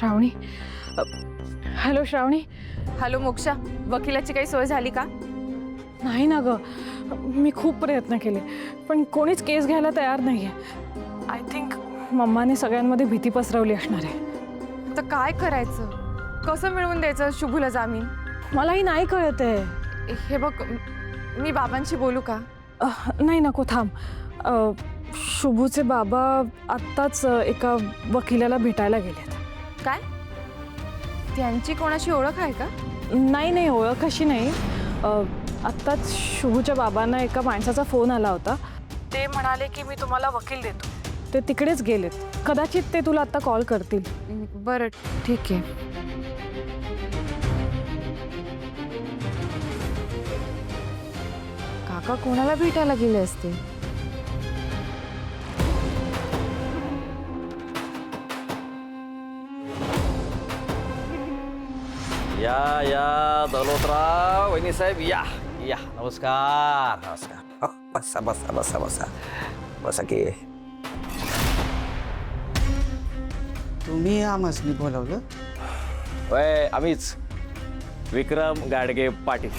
श्रावणी hello श्रावणी. Hello moksha, वकिलाची काही सोय झाली का? नाही ना ग, मी खूप प्रयत्न केले पण कोणीच केस घ्यायला तयार नाही आहे. आय थिंक मम्माने सगळ्यांमध्ये भीती पसरवली असणार आहे. तर काय करायचं? कसं मिळवून द्यायचं शुभूला जामीन? मलाही नाही कळत आहे. हे बघ, मी बाबांशी बोलू का? नाही नको थांब. शुभूचे बाबा आत्ताच एका वकिलाला भेटायला गेलेत. काय? त्यांची कोणाशी ओळख आहे का? नाही नाही, ओळख अशी नाही. आत्ताच शुभूच्या बाबांना एका माणसाचा फोन आला होता. ते म्हणाले की मी तुम्हाला वकील देतो. ते तिकडेच गेलेत. कदाचित ते तुला आत्ता कॉल करतील. बरं ठीक आहे. काका कोणाला भेटायला गेले असते? या या दौलतराव वहिनी साहेब, या या. नमस्कार नमस्कार. बसा बसा बसा बसा बसा की. तुम्ही आम्हासनी बोलावलं? वय आम्हीच, विक्रम गाडगे पाटील.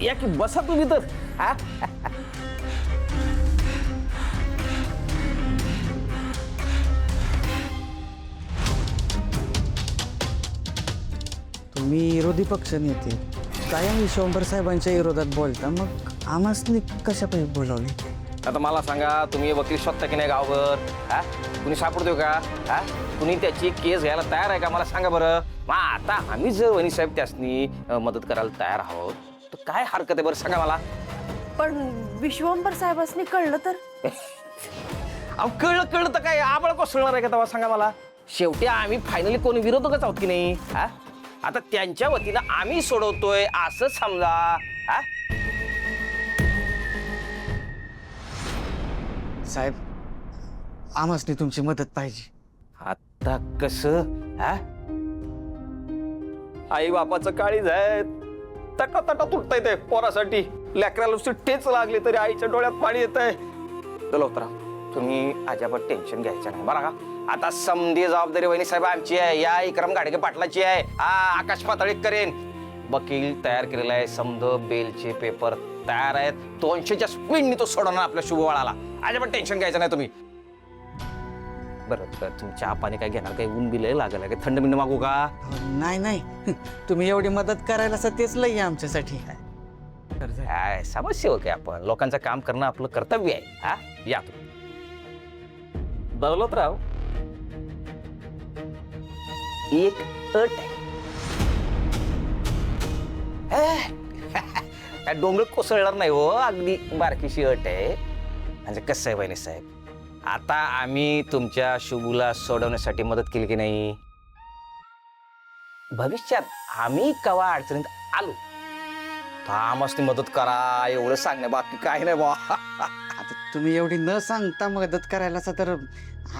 या की बसा तुम्ही तर. हा? तुम्ही विरोधी पक्ष नेते, कायम विश्वंभर साहेबांच्या विरोधात बोलता, मग आम्हासनी कशा पाहिजे बोलावले? आता मला सांगा, तुम्ही वकील शोधता की नाही गावभर? हा? कुणी सापडतोय का? हा? कुणी त्याची केस घ्यायला तयार आहे का? मला सांगा बरं. मग आता आम्ही जर वहिनी साहेब त्यासनी मदत करायला तयार आहोत तर काय हरकत आहे बरं, सांगा मला. पण विश्वंभर साहेबांनी कळलं तर? अहो कळलं कळलं तर काय आम्हाला कोसळणार आहे का तेव्हा, सांगा मला. शेवटी आम्ही फायनली कोणी विरोधकच आहोत की नाही? हा? आता त्यांच्या वतीनं आम्ही सोडवतोय असं समजा. हा? साहेब, आम्हासनी तुमची मदत पाहिजे. आता कसं? हा? आई बापाचं काळीज आहे, तटा तटा तुटता येते पोरासाठी. लेकराला नुसती ठेच लागली तरी आईच्या डोळ्यात पाणी येत आहे. तुम्ही अजिबात टेन्शन घ्यायचं नाही बरं का. आता समधी जबाबदारी वहिनी साहेब आमची आहे, या विक्रम गाडगे पाटलाची आहे. हा, आकाश पातळीत करेन. वकील तयार केलेला आहे, समध बेलचे पेपर तयार आहेत. 200च्या स्पीडनी तो सोडवणार आपल्या शुभवाळाला. अजिबात टेन्शन घ्यायचं नाही तुम्ही. बरं, तुमच्या पाणी काय घेणार? काही ऊन बिल लागलं काय? थंड बिंड मागू का? नाही नाही, तुम्ही एवढी मदत करायला असं तेच लई आहे आमच्यासाठी. काय समस्या काय? आपण लोकांचं काम करणं आपलं कर्तव्य आहे. हा, या तुम्ही. दौलतराव, एक अट आहे. डोंगर कोसळणार नाही हो, अगदी बारकीशी अट आहे. म्हणजे कसं आहे वहिनी साहेब, आता आम्ही तुमच्या शुभूला सोडवण्यासाठी मदत केली की नाही, भविष्यात आम्ही कवा अडचणीत आलो आमची मदत करा, एवढं सांगणे, बाकी काही नाही बा. आता तुम्ही एवढी न सांगता मदत करायला असं तर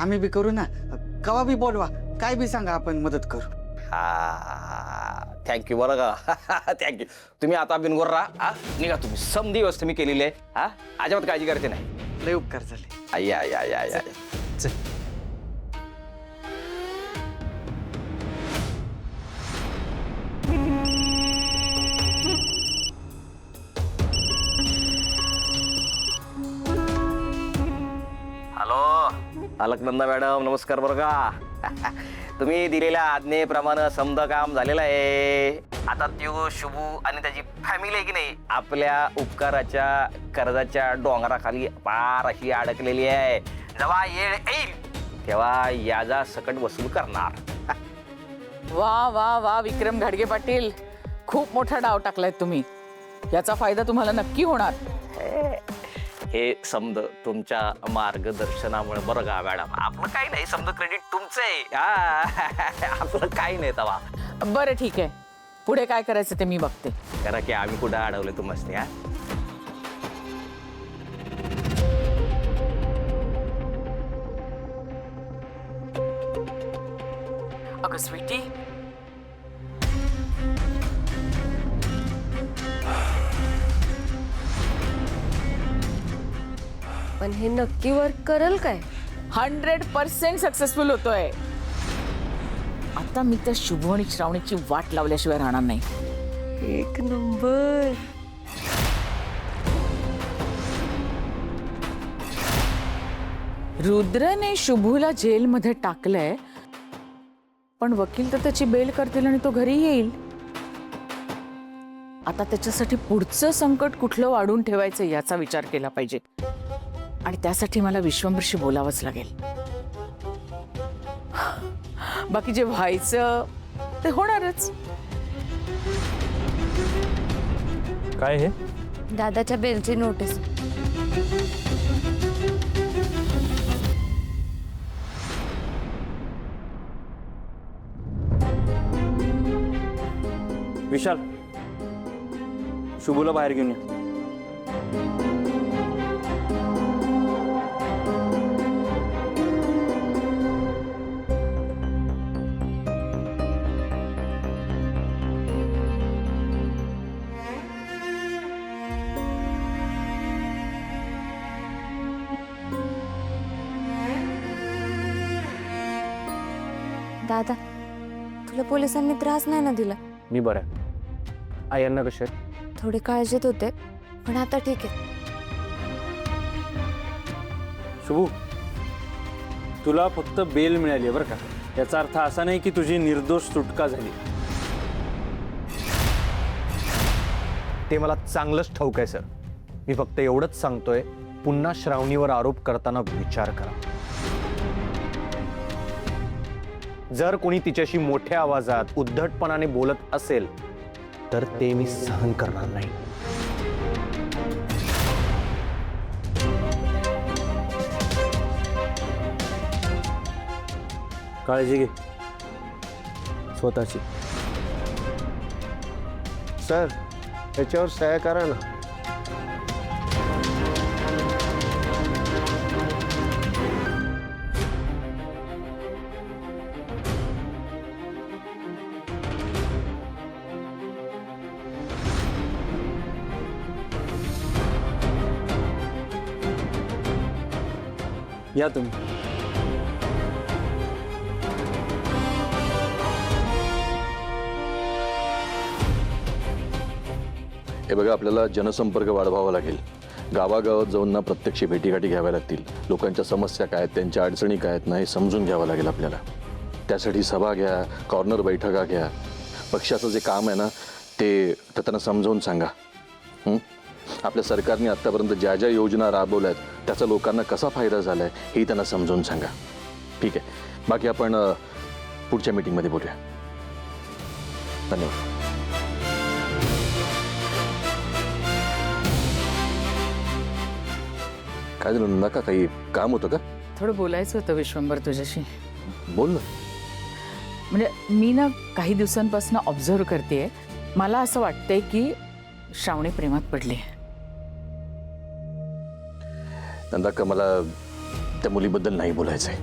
आम्ही बी करू ना. कवा बी बोलवा, काय बी सांगा, आपण मदत करू. हा, थँक्यू. बरं का, थँक्यू. तुम्ही आता बिनगोर राहा. निघा तुम्ही. समधी व्यवस्था मी केलेली आहे. हा, अजिबात काळजी करायची नाही. लय उपकार झाले. या या या या. चल. हॅलो अलकनंदा मॅडम, नमस्कार. बरं का, तुम्ही दिलेल्या आज्ञेप्रमाणे समद काम झालेलं आहे. आता त्यो शुभू आणि त्याची फॅमिली आहे की नाही, आपल्या उपकाराच्या कर्जाच्या डोंगराखाली पार अशी अडकलेली आहे. जेव्हा येळ येईल तेव्हा याचा सकट वसूल करणार. वा वा वा विक्रम घाडगे पाटील, खूप मोठा डाव टाकलाय तुम्ही. याचा फायदा तुम्हाला नक्की होणार. हे समद तुमच्या मार्गदर्शनामुळे. बरं का मॅडम, आपलं काही नाही, समद क्रेडिट तुमचं आहे. आपलं काही नाही तवा. बरं ठीक आहे, पुढे काय करायचं ते मी बघते. करा की, आम्ही कुठं अडवले तुम्हाला. अगं स्वीटी, पण हे नक्की वर्क करेल काय? 100% सक्सेसफुल होतोय. आता मी त्या शुभ आणि श्रावणीची वाट लावल्याशिवाय राहणार नाही. एक नंबर. रुद्रने शुभूला जेलमध्ये टाकलंय, पण वकील तर त्याची बेल करतील आणि तो घरी येईल. आता त्याच्यासाठी पुढचं संकट कुठलं वाढून ठेवायचं याचा विचार केला पाहिजे, आणि त्यासाठी मला विश्वंभरशी बोलावंच लागेल. बाकी जे व्हायचं ते होणारच. काय हे? दादाच्या बेलची नोटीस. विशाल, शुभूला बाहेर घेऊन या. दादा, तुला पोलिसांनी त्रास नाही ना दिला? मी बरं आहे. आयांना कसे आहेत? थोडे काळजीत होते, पण आता ठीक आहे. शुभू, तुला फक्त बेल मिळाली बरं का. याचा अर्थ असा नाही की तुझी निर्दोष सुटका झाली. ते मला चांगलंच ठाऊक आहे सर. मी फक्त एवढंच सांगतोय, पुन्हा श्रावणीवर आरोप करताना विचार करा. जर कोणी तिच्याशी मोठ्या आवाजात उद्धटपणाने बोलत असेल तर ते मी सहन करणार नाही. काळजी घे स्वतःची. सर, याच्यावर सह्या करा ना. या तुम्ही. हे बघा, आपल्याला जनसंपर्क वाढवावा लागेल. गावागावात जाऊन ना प्रत्यक्ष भेटीगाठी घ्याव्या लागतील. लोकांच्या समस्या काय आहेत, त्यांच्या अडचणी काय आहेत ना, हे समजून घ्यावं लागेल आपल्याला. त्यासाठी सभा घ्या, कॉर्नर बैठका घ्या. पक्षाचं जे काम आहे ना ते त्यांना समजावून सांगा. आपल्या सरकारने आत्तापर्यंत ज्या ज्या योजना राबवल्या आहेत त्याचा लोकांना कसा फायदा झाला आहे हेही त्यांना समजावून सांगा. ठीक आहे, बाकी आपण पुढच्या मीटिंगमध्ये बोलूया. धन्यवाद. काय झालं, नका काही काम होतं का? थोडं बोलायचं होतं विश्वंभर तुझ्याशी. बोल ना. म्हणजे मी ना काही दिवसांपासून ऑब्झर्व करते, मला असं वाटतंय की श्रावणी प्रेमात पडली. नंदा, का मला त्या मुलीबद्दल नाही बोलायचंय.